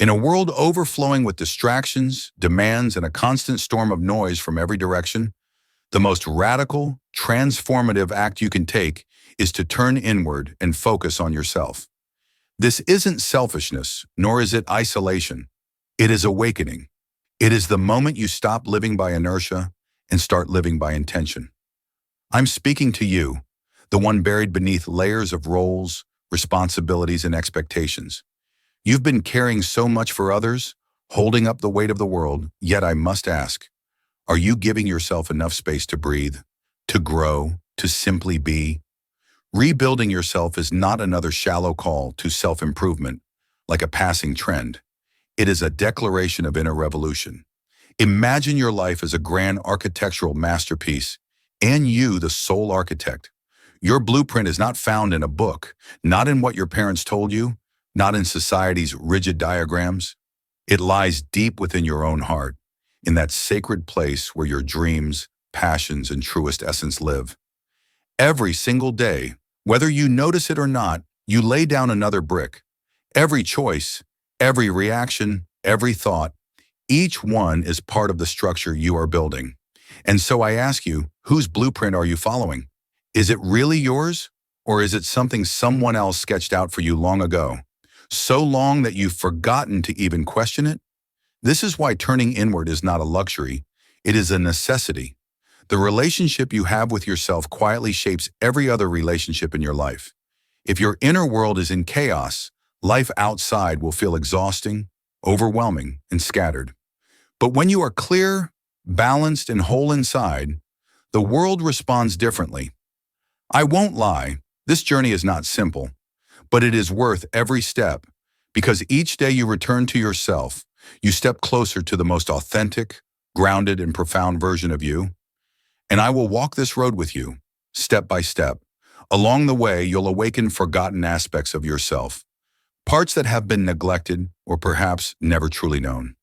In a world overflowing with distractions, demands, and a constant storm of noise from every direction, the most radical, transformative act you can take is to turn inward and focus on yourself. This isn't selfishness, nor is it isolation. It is awakening. It is the moment you stop living by inertia and start living by intention. I'm speaking to you, the one buried beneath layers of roles, responsibilities, and expectations. You've been carrying so much for others, holding up the weight of the world, yet I must ask, are you giving yourself enough space to breathe, to grow, to simply be? Rebuilding yourself is not another shallow call to self-improvement, like a passing trend. It is a declaration of inner revolution. Imagine your life as a grand architectural masterpiece, and you the sole architect. Your blueprint is not found in a book, not in what your parents told you, not in society's rigid diagrams. It lies deep within your own heart, in that sacred place where your dreams, passions, and truest essence live. Every single day, whether you notice it or not, you lay down another brick. Every choice, every reaction, every thought, each one is part of the structure you are building. And so I ask you, whose blueprint are you following? Is it really yours, or is it something someone else sketched out for you long ago? So long that you've forgotten to even question it? This is why turning inward is not a luxury, it is a necessity. The relationship you have with yourself quietly shapes every other relationship in your life. If your inner world is in chaos, life outside will feel exhausting, overwhelming, and scattered. But when you are clear, balanced, and whole inside, the world responds differently. I won't lie, this journey is not simple, but it is worth every step, because each day you return to yourself, you step closer to the most authentic, grounded, and profound version of you. And I will walk this road with you, step by step. Along the way, you'll awaken forgotten aspects of yourself, parts that have been neglected or perhaps never truly known.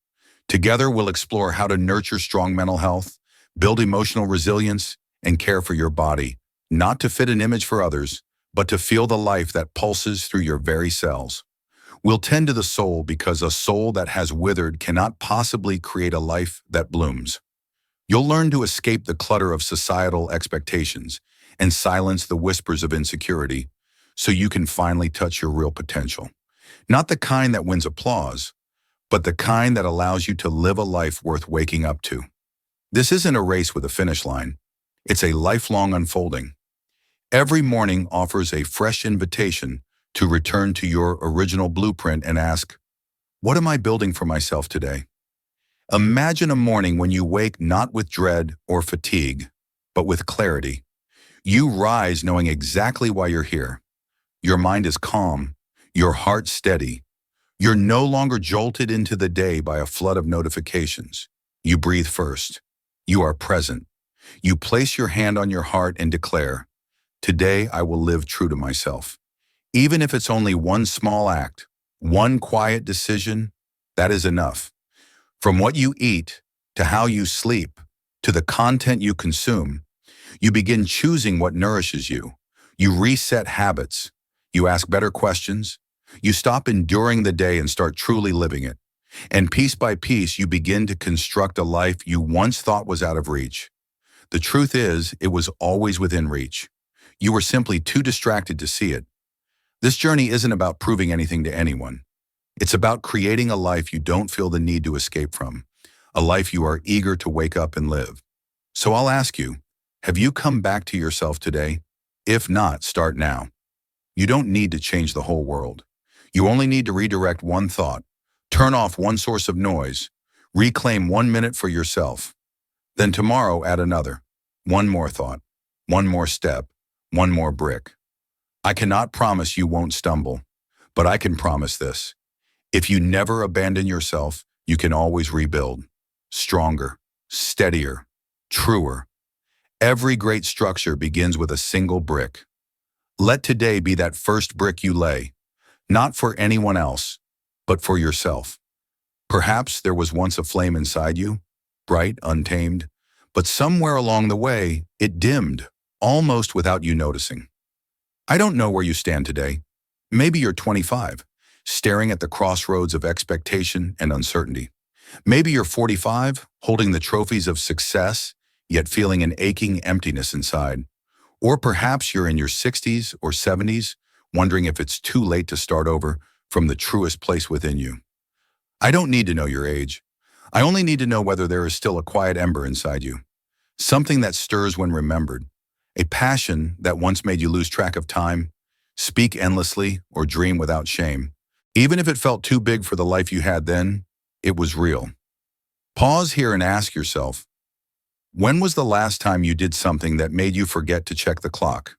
Together, we'll explore how to nurture strong mental health, build emotional resilience, and care for your body, not to fit an image for others, but to feel the life that pulses through your very cells. We'll tend to the soul because a soul that has withered cannot possibly create a life that blooms. You'll learn to escape the clutter of societal expectations and silence the whispers of insecurity so you can finally touch your real potential. Not the kind that wins applause, but the kind that allows you to live a life worth waking up to. This isn't a race with a finish line. It's a lifelong unfolding. Every morning offers a fresh invitation to return to your original blueprint and ask, what am I building for myself today? Imagine a morning when you wake not with dread or fatigue, but with clarity. You rise knowing exactly why you're here. Your mind is calm, your heart steady. You're no longer jolted into the day by a flood of notifications. You breathe first. You are present. You place your hand on your heart and declare, today I will live true to myself. Even if it's only one small act, one quiet decision, that is enough. From what you eat, to how you sleep, to the content you consume, you begin choosing what nourishes you. You reset habits. You ask better questions. You stop enduring the day and start truly living it. And piece by piece, you begin to construct a life you once thought was out of reach. The truth is, it was always within reach. You were simply too distracted to see it. This journey isn't about proving anything to anyone. It's about creating a life you don't feel the need to escape from, a life you are eager to wake up and live. So I'll ask you, have you come back to yourself today? If not, start now. You don't need to change the whole world. You only need to redirect one thought, turn off one source of noise, reclaim 1 minute for yourself. Then tomorrow add another, one more thought, one more step, one more brick. I cannot promise you won't stumble, but I can promise this. If you never abandon yourself, you can always rebuild. Stronger, steadier, truer. Every great structure begins with a single brick. Let today be that first brick you lay, not for anyone else, but for yourself. Perhaps there was once a flame inside you, bright, untamed, but somewhere along the way, it dimmed, almost without you noticing. I don't know where you stand today. Maybe you're 25, staring at the crossroads of expectation and uncertainty. Maybe you're 45, holding the trophies of success, yet feeling an aching emptiness inside. Or perhaps you're in your 60s or 70s, wondering if it's too late to start over from the truest place within you. I don't need to know your age. I only need to know whether there is still a quiet ember inside you, something that stirs when remembered, a passion that once made you lose track of time, speak endlessly, or dream without shame. Even if it felt too big for the life you had then, it was real. Pause here and ask yourself, when was the last time you did something that made you forget to check the clock?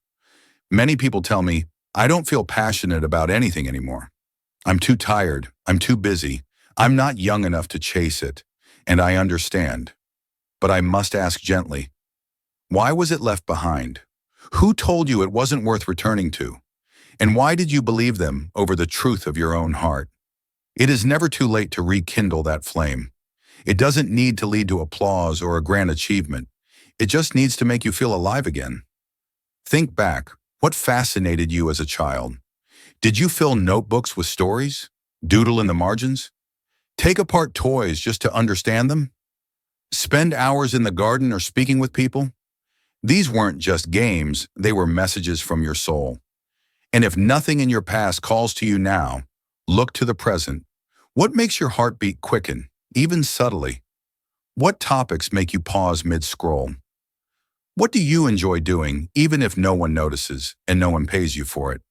Many people tell me, I don't feel passionate about anything anymore. I'm too tired. I'm too busy. I'm not young enough to chase it. And I understand. But I must ask gently, why was it left behind? Who told you it wasn't worth returning to? And why did you believe them over the truth of your own heart? It is never too late to rekindle that flame. It doesn't need to lead to applause or a grand achievement. It just needs to make you feel alive again. Think back. What fascinated you as a child? Did you fill notebooks with stories? Doodle in the margins? Take apart toys just to understand them? Spend hours in the garden or speaking with people? These weren't just games, they were messages from your soul. And if nothing in your past calls to you now, look to the present. What makes your heartbeat quicken, even subtly? What topics make you pause mid-scroll? What do you enjoy doing, even if no one notices and no one pays you for it?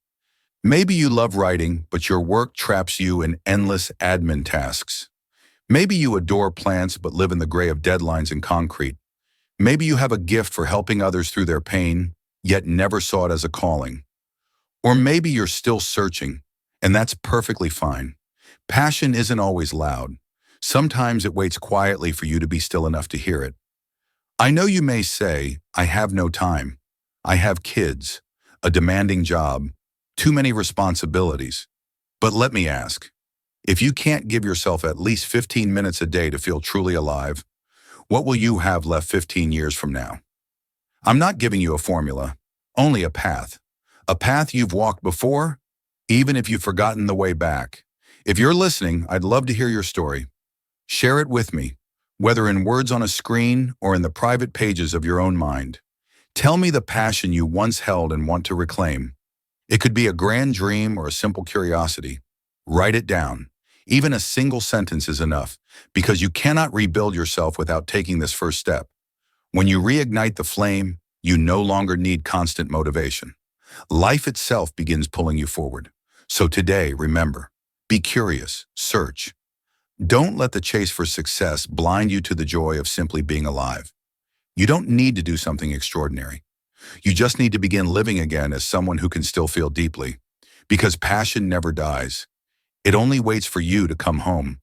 Maybe you love writing, but your work traps you in endless admin tasks. Maybe you adore plants but live in the gray of deadlines and concrete. Maybe you have a gift for helping others through their pain, yet never saw it as a calling. Or maybe you're still searching, and that's perfectly fine. Passion isn't always loud. Sometimes it waits quietly for you to be still enough to hear it. I know you may say, I have no time. I have kids, a demanding job, too many responsibilities. But let me ask, if you can't give yourself at least 15 minutes a day to feel truly alive, what will you have left 15 years from now? I'm not giving you a formula, only a path. A path you've walked before, even if you've forgotten the way back. If you're listening, I'd love to hear your story. Share it with me, whether in words on a screen or in the private pages of your own mind. Tell me the passion you once held and want to reclaim. It could be a grand dream or a simple curiosity. Write it down. Even a single sentence is enough, because you cannot rebuild yourself without taking this first step. When you reignite the flame, you no longer need constant motivation. Life itself begins pulling you forward. So today, remember, be curious, search. Don't let the chase for success blind you to the joy of simply being alive. You don't need to do something extraordinary. You just need to begin living again as someone who can still feel deeply. Because passion never dies. It only waits for you to come home.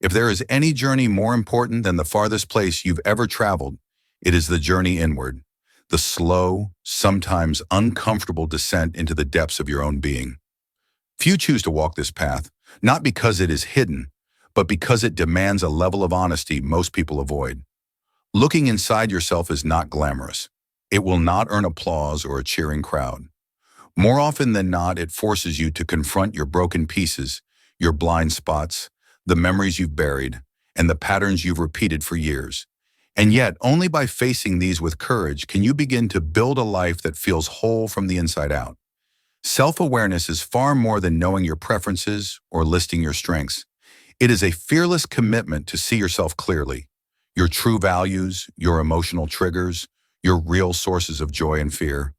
If there is any journey more important than the farthest place you've ever traveled, it is the journey inward. The slow, sometimes uncomfortable descent into the depths of your own being. Few choose to walk this path, not because it is hidden, but because it demands a level of honesty most people avoid. Looking inside yourself is not glamorous. It will not earn applause or a cheering crowd. More often than not, it forces you to confront your broken pieces, your blind spots, the memories you've buried, and the patterns you've repeated for years. And yet, only by facing these with courage can you begin to build a life that feels whole from the inside out. Self-awareness is far more than knowing your preferences or listing your strengths. It is a fearless commitment to see yourself clearly, your true values, your emotional triggers, your real sources of joy and fear.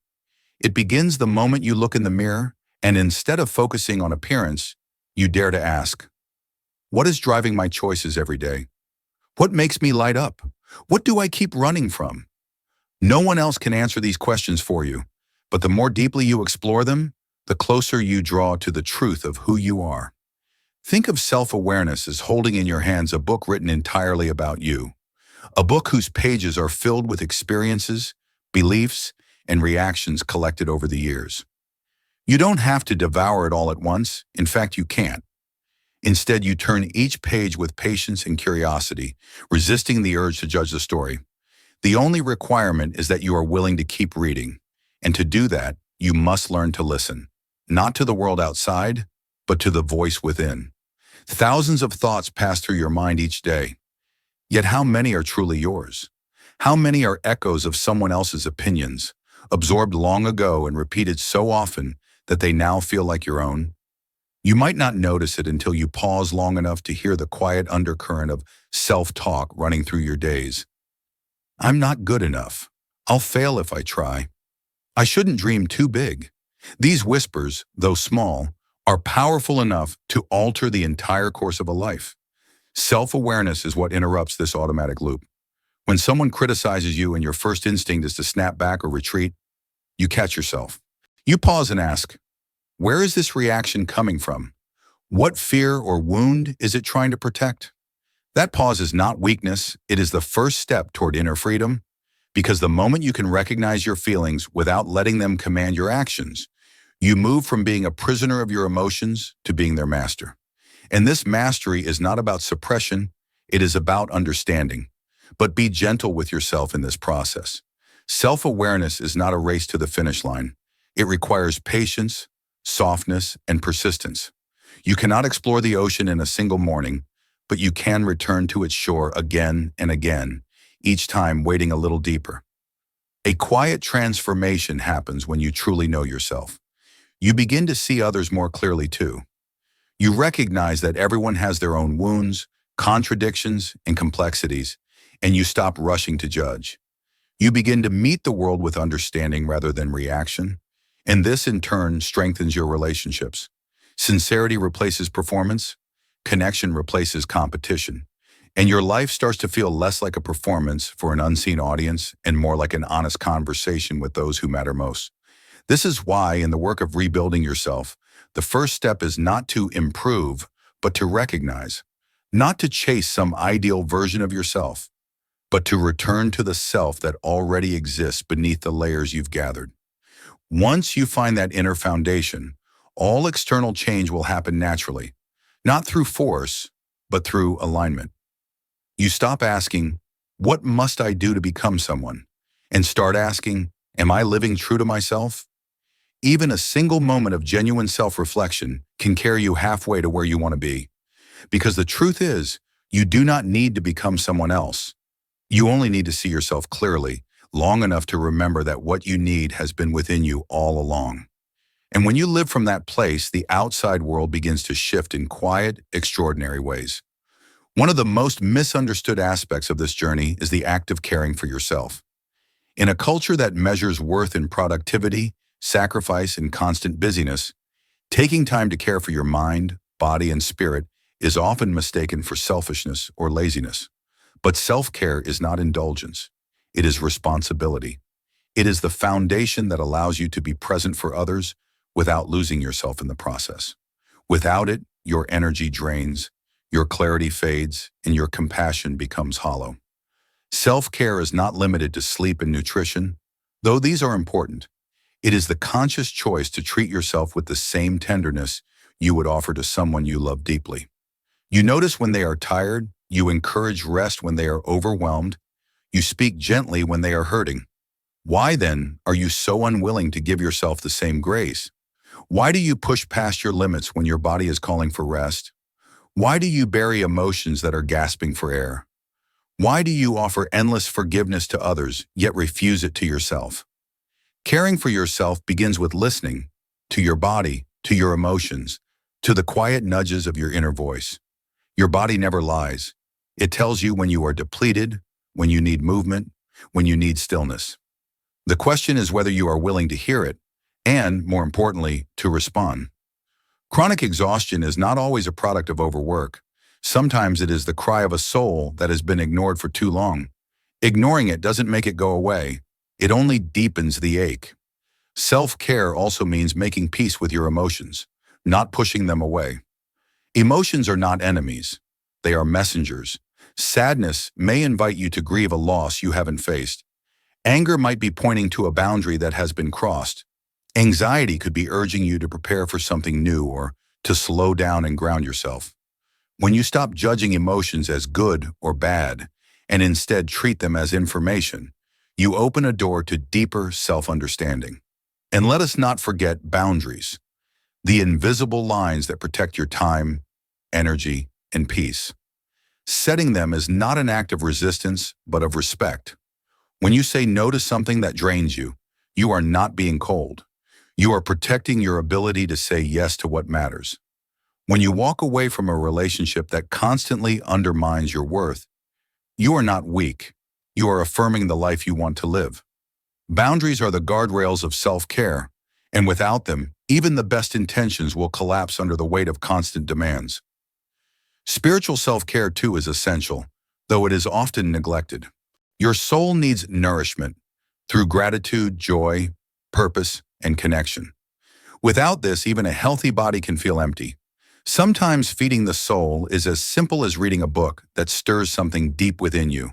It begins the moment you look in the mirror, and instead of focusing on appearance, you dare to ask, what is driving my choices every day? What makes me light up? What do I keep running from? No one else can answer these questions for you, but the more deeply you explore them, the closer you draw to the truth of who you are. Think of self-awareness as holding in your hands a book written entirely about you, a book whose pages are filled with experiences, beliefs, and reactions collected over the years. You don't have to devour it all at once. In fact, you can't. Instead, you turn each page with patience and curiosity, resisting the urge to judge the story. The only requirement is that you are willing to keep reading. And to do that, you must learn to listen, not to the world outside, but to the voice within. Thousands of thoughts pass through your mind each day. Yet how many are truly yours? How many are echoes of someone else's opinions, absorbed long ago and repeated so often that they now feel like your own? You might not notice it until you pause long enough to hear the quiet undercurrent of self-talk running through your days. I'm not good enough. I'll fail if I try. I shouldn't dream too big. These whispers, though small, are powerful enough to alter the entire course of a life. Self-awareness is what interrupts this automatic loop. When someone criticizes you and your first instinct is to snap back or retreat, you catch yourself. You pause and ask, where is this reaction coming from? What fear or wound is it trying to protect? That pause is not weakness, it is the first step toward inner freedom, because the moment you can recognize your feelings without letting them command your actions, you move from being a prisoner of your emotions to being their master. And this mastery is not about suppression, it is about understanding. But be gentle with yourself in this process. Self-awareness is not a race to the finish line. It requires patience, softness, and persistence. You cannot explore the ocean in a single morning, but you can return to its shore again and again, each time wading a little deeper. A quiet transformation happens when you truly know yourself. You begin to see others more clearly too. You recognize that everyone has their own wounds, contradictions, and complexities, and you stop rushing to judge. You begin to meet the world with understanding rather than reaction, and this in turn strengthens your relationships. Sincerity replaces performance, connection replaces competition, and your life starts to feel less like a performance for an unseen audience and more like an honest conversation with those who matter most. This is why, in the work of rebuilding yourself, the first step is not to improve, but to recognize, not to chase some ideal version of yourself, but to return to the self that already exists beneath the layers you've gathered. Once you find that inner foundation, all external change will happen naturally, not through force, but through alignment. You stop asking, what must I do to become someone? And start asking, am I living true to myself? Even a single moment of genuine self-reflection can carry you halfway to where you want to be. Because the truth is, you do not need to become someone else. You only need to see yourself clearly, long enough to remember that what you need has been within you all along. And when you live from that place, the outside world begins to shift in quiet, extraordinary ways. One of the most misunderstood aspects of this journey is the act of caring for yourself. In a culture that measures worth in productivity, sacrifice, and constant busyness, taking time to care for your mind, body, and spirit is often mistaken for selfishness or laziness. But self-care is not indulgence. It is responsibility. It is the foundation that allows you to be present for others without losing yourself in the process. Without it, your energy drains, your clarity fades, and your compassion becomes hollow. Self-care is not limited to sleep and nutrition, though these are important. It is the conscious choice to treat yourself with the same tenderness you would offer to someone you love deeply. You notice when they are tired, you encourage rest when they are overwhelmed, you speak gently when they are hurting. Why then are you so unwilling to give yourself the same grace? Why do you push past your limits when your body is calling for rest? Why do you bury emotions that are gasping for air? Why do you offer endless forgiveness to others, yet refuse it to yourself? Caring for yourself begins with listening to your body, to your emotions, to the quiet nudges of your inner voice. Your body never lies. It tells you when you are depleted, when you need movement, when you need stillness. The question is whether you are willing to hear it, and, more importantly, to respond. Chronic exhaustion is not always a product of overwork. Sometimes it is the cry of a soul that has been ignored for too long. Ignoring it doesn't make it go away. It only deepens the ache. Self-care also means making peace with your emotions, not pushing them away. Emotions are not enemies. They are messengers. Sadness may invite you to grieve a loss you haven't faced. Anger might be pointing to a boundary that has been crossed. Anxiety could be urging you to prepare for something new or to slow down and ground yourself. When you stop judging emotions as good or bad and instead treat them as information, you open a door to deeper self-understanding. And let us not forget boundaries. the invisible lines that protect your time, energy, and peace. Setting them is not an act of resistance, but of respect. When you say no to something that drains you, you are not being cold. You are protecting your ability to say yes to what matters. When you walk away from a relationship that constantly undermines your worth, you are not weak. You are affirming the life you want to live. Boundaries are the guardrails of self-care, and without them, even the best intentions will collapse under the weight of constant demands. Spiritual self-care too is essential, though it is often neglected. Your soul needs nourishment through gratitude, joy, purpose, and connection. Without this, even a healthy body can feel empty. Sometimes feeding the soul is as simple as reading a book that stirs something deep within you,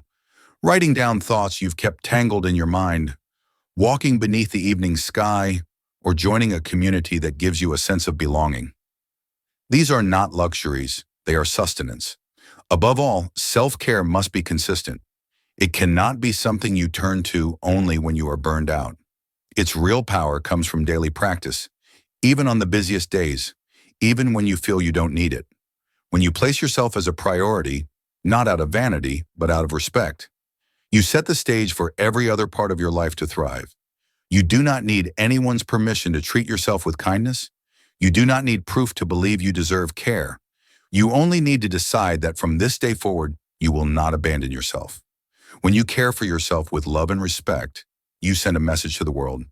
writing down thoughts you've kept tangled in your mind, walking beneath the evening sky, or joining a community that gives you a sense of belonging. These are not luxuries, they are sustenance. Above all, self-care must be consistent. It cannot be something you turn to only when you are burned out. Its real power comes from daily practice, even on the busiest days, even when you feel you don't need it. When you place yourself as a priority, not out of vanity, but out of respect, you set the stage for every other part of your life to thrive. You do not need anyone's permission to treat yourself with kindness. You do not need proof to believe you deserve care. You only need to decide that from this day forward, you will not abandon yourself. When you care for yourself with love and respect, you send a message to the world.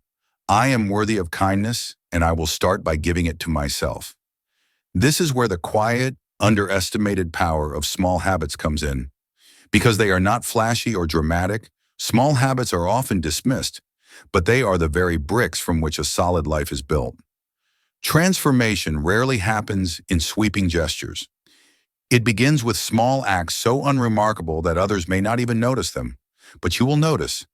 I am worthy of kindness, and I will start by giving it to myself. This is where the quiet, underestimated power of small habits comes in. Because they are not flashy or dramatic, small habits are often dismissed, but they are the very bricks from which a solid life is built. Transformation rarely happens in sweeping gestures. It begins with small acts so unremarkable that others may not even notice them, but you will notice.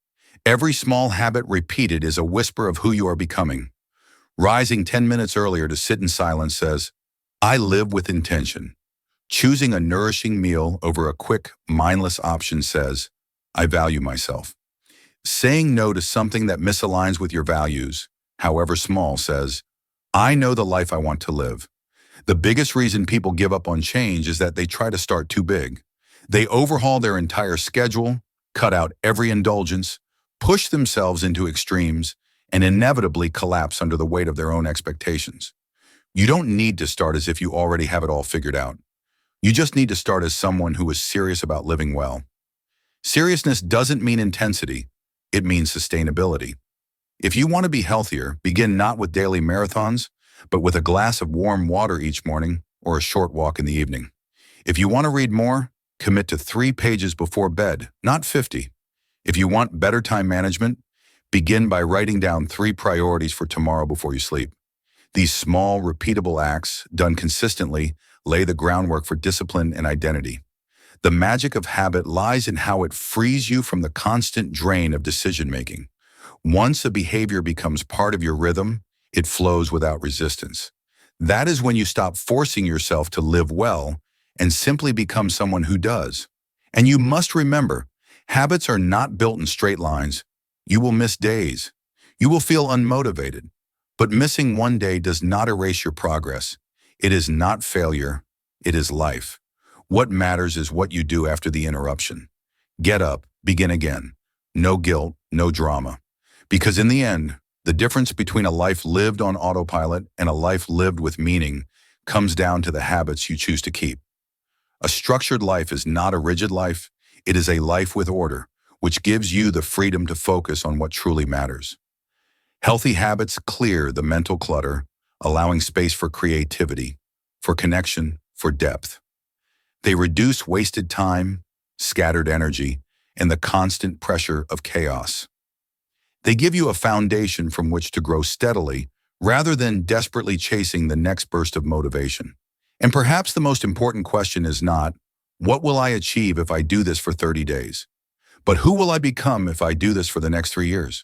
Every small habit repeated is a whisper of who you are becoming. Rising 10 minutes earlier to sit in silence says, I live with intention. Choosing a nourishing meal over a quick, mindless option says, I value myself. Saying no to something that misaligns with your values, however small, says, I know the life I want to live. The biggest reason people give up on change is that they try to start too big. They overhaul their entire schedule, cut out every indulgence, push themselves into extremes, and inevitably collapse under the weight of their own expectations. You don't need to start as if you already have it all figured out. You just need to start as someone who is serious about living well. Seriousness doesn't mean intensity, it means sustainability. If you want to be healthier, begin not with daily marathons, but with a glass of warm water each morning or a short walk in the evening. If you want to read more, commit to 3 pages before bed, not 50. If you want better time management, begin by writing down 3 priorities for tomorrow before you sleep. These small, repeatable acts, done consistently, lay the groundwork for discipline and identity. The magic of habit lies in how it frees you from the constant drain of decision-making. Once a behavior becomes part of your rhythm, it flows without resistance. That is when you stop forcing yourself to live well and simply become someone who does. And you must remember, habits are not built in straight lines. You will miss days. You will feel unmotivated. But missing one day does not erase your progress. It is not failure. It is life. What matters is what you do after the interruption. Get up, begin again. No guilt, no drama. Because in the end, the difference between a life lived on autopilot and a life lived with meaning comes down to the habits you choose to keep. A structured life is not a rigid life. It is a life with order, which gives you the freedom to focus on what truly matters. Healthy habits clear the mental clutter, allowing space for creativity, for connection, for depth. They reduce wasted time, scattered energy, and the constant pressure of chaos. They give you a foundation from which to grow steadily rather than desperately chasing the next burst of motivation. And perhaps the most important question is not, what will I achieve if I do this for 30 days? But who will I become if I do this for the next 3 years?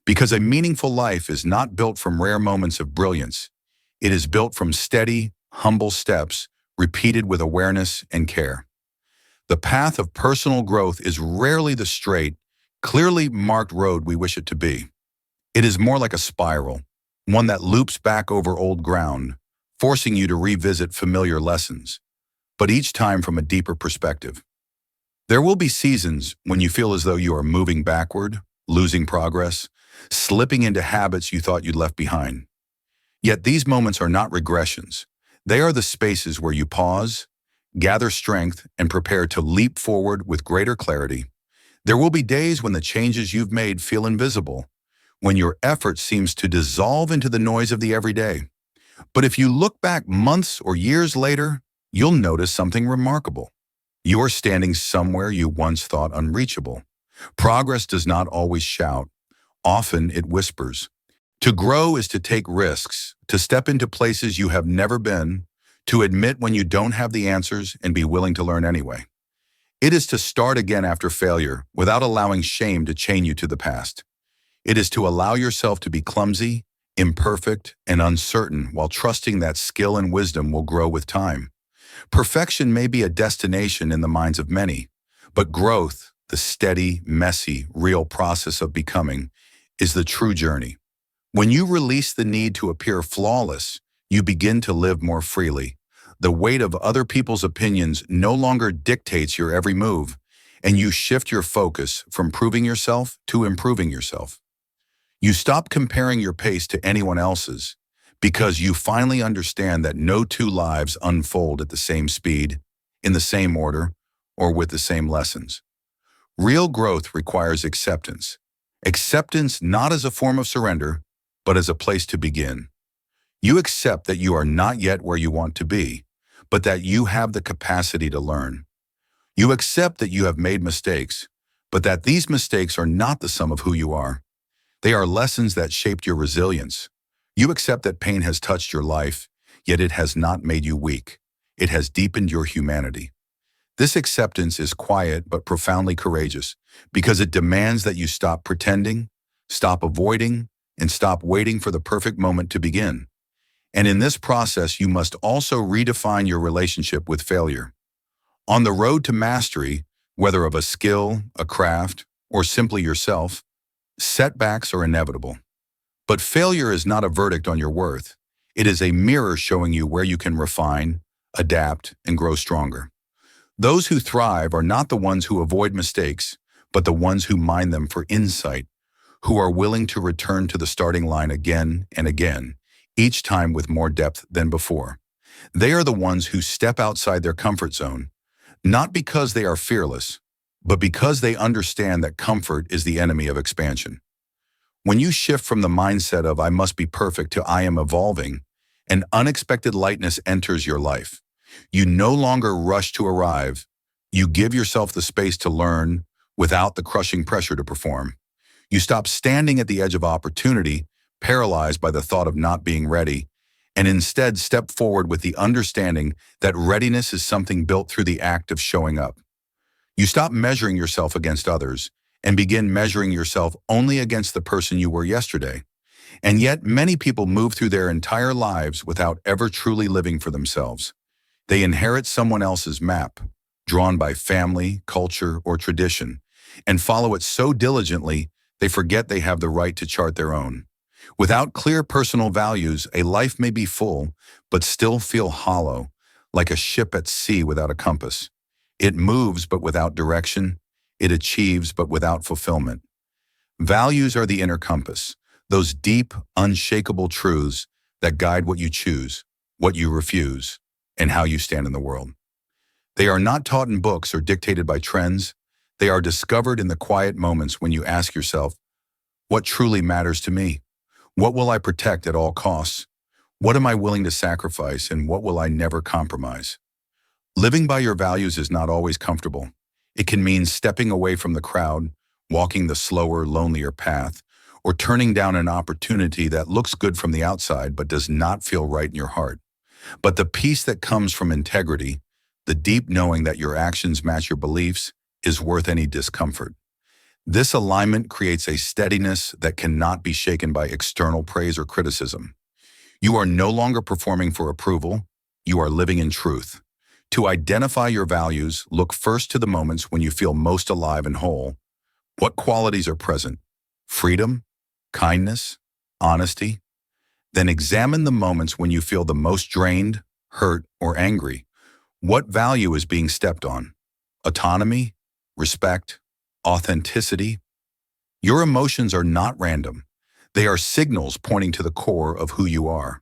Because a meaningful life is not built from rare moments of brilliance. It is built from steady, humble steps, repeated with awareness and care. The path of personal growth is rarely the straight, clearly marked road we wish it to be. It is more like a spiral, one that loops back over old ground, forcing you to revisit familiar lessons, but each time from a deeper perspective. There will be seasons when you feel as though you are moving backward, losing progress, slipping into habits you thought you'd left behind. Yet these moments are not regressions. They are the spaces where you pause, gather strength, and prepare to leap forward with greater clarity. There will be days when the changes you've made feel invisible, when your effort seems to dissolve into the noise of the everyday. But if you look back months or years later, you'll notice something remarkable. You're standing somewhere you once thought unreachable. Progress does not always shout. Often it whispers. To grow is to take risks, to step into places you have never been, to admit when you don't have the answers and be willing to learn anyway. It is to start again after failure without allowing shame to chain you to the past. It is to allow yourself to be clumsy, imperfect, and uncertain while trusting that skill and wisdom will grow with time. Perfection may be a destination in the minds of many, but growth, the steady, messy, real process of becoming, is the true journey. When you release the need to appear flawless, you begin to live more freely. The weight of other people's opinions no longer dictates your every move, and you shift your focus from proving yourself to improving yourself. You stop comparing your pace to anyone else's because you finally understand that no two lives unfold at the same speed, in the same order, or with the same lessons. Real growth requires acceptance. Acceptance not as a form of surrender, but as a place to begin. You accept that you are not yet where you want to be, but that you have the capacity to learn. You accept that you have made mistakes, but that these mistakes are not the sum of who you are. They are lessons that shaped your resilience. You accept that pain has touched your life, yet it has not made you weak. It has deepened your humanity. This acceptance is quiet but profoundly courageous because it demands that you stop pretending, stop avoiding, and stop waiting for the perfect moment to begin. And in this process, you must also redefine your relationship with failure. On the road to mastery, whether of a skill, a craft, or simply yourself, setbacks are inevitable. But failure is not a verdict on your worth. It is a mirror showing you where you can refine, adapt, and grow stronger. Those who thrive are not the ones who avoid mistakes, but the ones who mine them for insight, who are willing to return to the starting line again and again, each time with more depth than before. They are the ones who step outside their comfort zone, not because they are fearless, but because they understand that comfort is the enemy of expansion. When you shift from the mindset of "I must be perfect" to "I am evolving," an unexpected lightness enters your life. You no longer rush to arrive. You give yourself the space to learn without the crushing pressure to perform. You stop standing at the edge of opportunity, paralyzed by the thought of not being ready, and instead step forward with the understanding that readiness is something built through the act of showing up. You stop measuring yourself against others and begin measuring yourself only against the person you were yesterday. And yet many people move through their entire lives without ever truly living for themselves. They inherit someone else's map, drawn by family, culture, or tradition, and follow it so diligently they forget they have the right to chart their own. Without clear personal values, a life may be full, but still feel hollow, like a ship at sea without a compass. It moves but without direction. It achieves but without fulfillment. Values are the inner compass, those deep, unshakable truths that guide what you choose, what you refuse, and how you stand in the world. They are not taught in books or dictated by trends. They are discovered in the quiet moments when you ask yourself, what truly matters to me? What will I protect at all costs? What am I willing to sacrifice, and what will I never compromise? Living by your values is not always comfortable. It can mean stepping away from the crowd, walking the slower, lonelier path, or turning down an opportunity that looks good from the outside but does not feel right in your heart. But the peace that comes from integrity, the deep knowing that your actions match your beliefs, is worth any discomfort. This alignment creates a steadiness that cannot be shaken by external praise or criticism. You are no longer performing for approval. You are living in truth. To identify your values, look first to the moments when you feel most alive and whole. What qualities are present? Freedom, kindness, honesty. Then examine the moments when you feel the most drained, hurt, or angry. What value is being stepped on? Autonomy? Respect? Authenticity? Your emotions are not random. They are signals pointing to the core of who you are.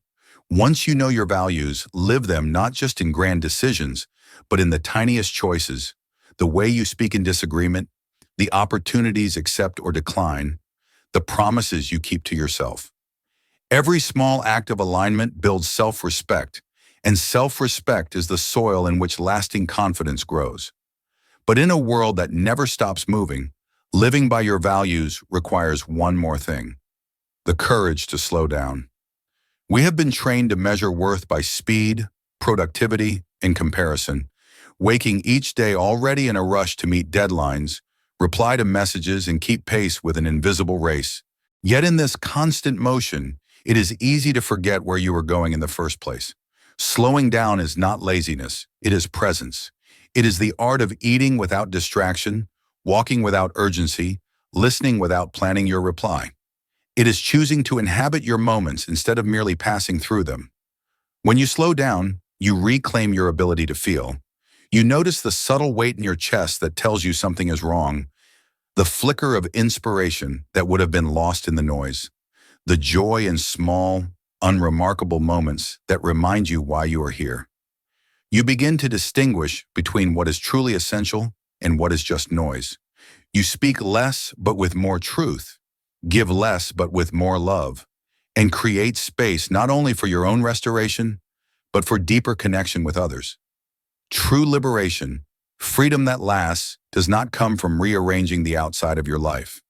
Once you know your values, live them not just in grand decisions, but in the tiniest choices, the way you speak in disagreement, the opportunities accept or decline, the promises you keep to yourself. Every small act of alignment builds self-respect, and self-respect is the soil in which lasting confidence grows. But in a world that never stops moving, living by your values requires one more thing: the courage to slow down. We have been trained to measure worth by speed, productivity, and comparison, waking each day already in a rush to meet deadlines, reply to messages, and keep pace with an invisible race. Yet in this constant motion, it is easy to forget where you were going in the first place. Slowing down is not laziness, it is presence. It is the art of eating without distraction, walking without urgency, listening without planning your reply. It is choosing to inhabit your moments instead of merely passing through them. When you slow down, you reclaim your ability to feel. You notice the subtle weight in your chest that tells you something is wrong, the flicker of inspiration that would have been lost in the noise, the joy in small, unremarkable moments that remind you why you are here. You begin to distinguish between what is truly essential and what is just noise. You speak less but with more truth, give less but with more love, and create space not only for your own restoration, but for deeper connection with others. True liberation, freedom that lasts, does not come from rearranging the outside of your life.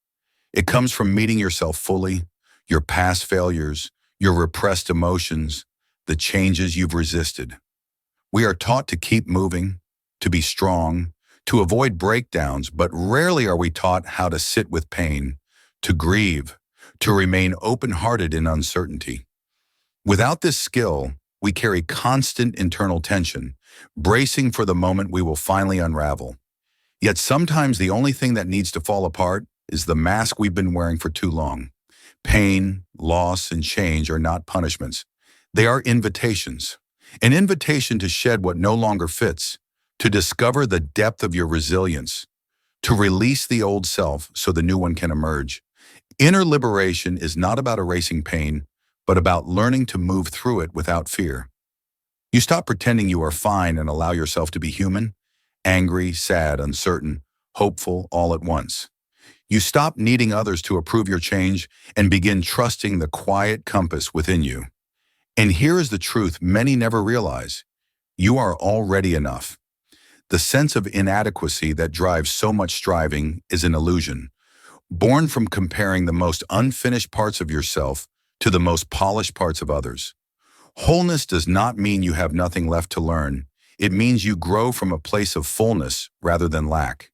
It comes from meeting yourself fully, your past failures, your repressed emotions, the changes you've resisted. We are taught to keep moving, to be strong, to avoid breakdowns, but rarely are we taught how to sit with pain, to grieve, to remain open-hearted in uncertainty. Without this skill, we carry constant internal tension, bracing for the moment we will finally unravel. Yet sometimes the only thing that needs to fall apart is the mask we've been wearing for too long. Pain, loss, and change are not punishments. They are invitations. An invitation to shed what no longer fits, to discover the depth of your resilience, to release the old self so the new one can emerge. Inner liberation is not about erasing pain, but about learning to move through it without fear. You stop pretending you are fine and allow yourself to be human, angry, sad, uncertain, hopeful, all at once. You stop needing others to approve your change and begin trusting the quiet compass within you. And here is the truth many never realize: you are already enough. The sense of inadequacy that drives so much striving is an illusion, born from comparing the most unfinished parts of yourself to the most polished parts of others. Wholeness does not mean you have nothing left to learn. It means you grow from a place of fullness rather than lack.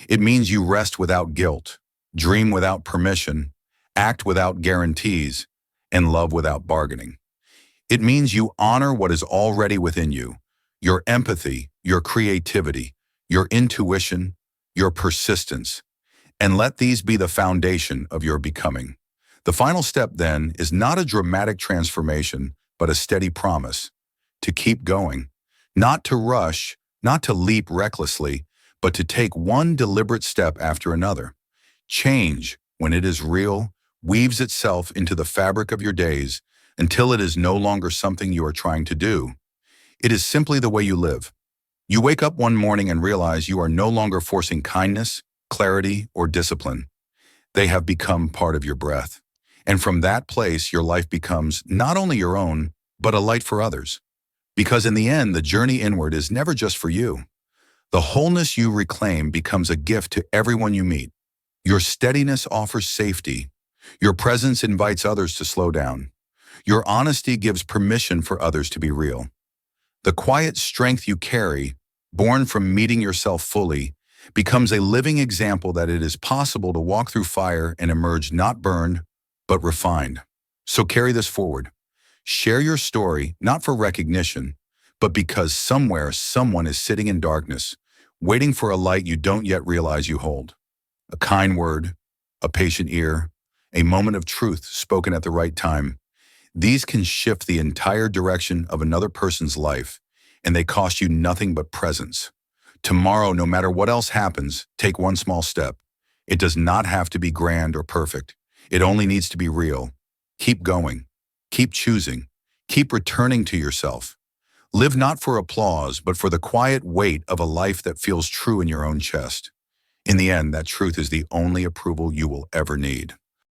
It means you rest without guilt, dream without permission, act without guarantees, and love without bargaining. It means you honor what is already within you: your empathy, your creativity, your intuition, your persistence, and let these be the foundation of your becoming. The final step, then, is not a dramatic transformation, but a steady promise to keep going, not to rush, not to leap recklessly, but to take one deliberate step after another. Change, when it is real, weaves itself into the fabric of your days until it is no longer something you are trying to do. It is simply the way you live. You wake up one morning and realize you are no longer forcing kindness, clarity, or discipline. They have become part of your breath. And from that place, your life becomes not only your own, but a light for others. Because in the end, the journey inward is never just for you. The wholeness you reclaim becomes a gift to everyone you meet. Your steadiness offers safety. Your presence invites others to slow down. Your honesty gives permission for others to be real. The quiet strength you carry, born from meeting yourself fully, becomes a living example that it is possible to walk through fire and emerge not burned, but refined. So carry this forward. Share your story, not for recognition, but because somewhere someone is sitting in darkness, waiting for a light you don't yet realize you hold. A kind word, a patient ear, a moment of truth spoken at the right time. These can shift the entire direction of another person's life, and they cost you nothing but presence. Tomorrow, no matter what else happens, take one small step. It does not have to be grand or perfect. It only needs to be real. Keep going. Keep choosing. Keep returning to yourself. Live not for applause, but for the quiet weight of a life that feels true in your own chest. In the end, that truth is the only approval you will ever need.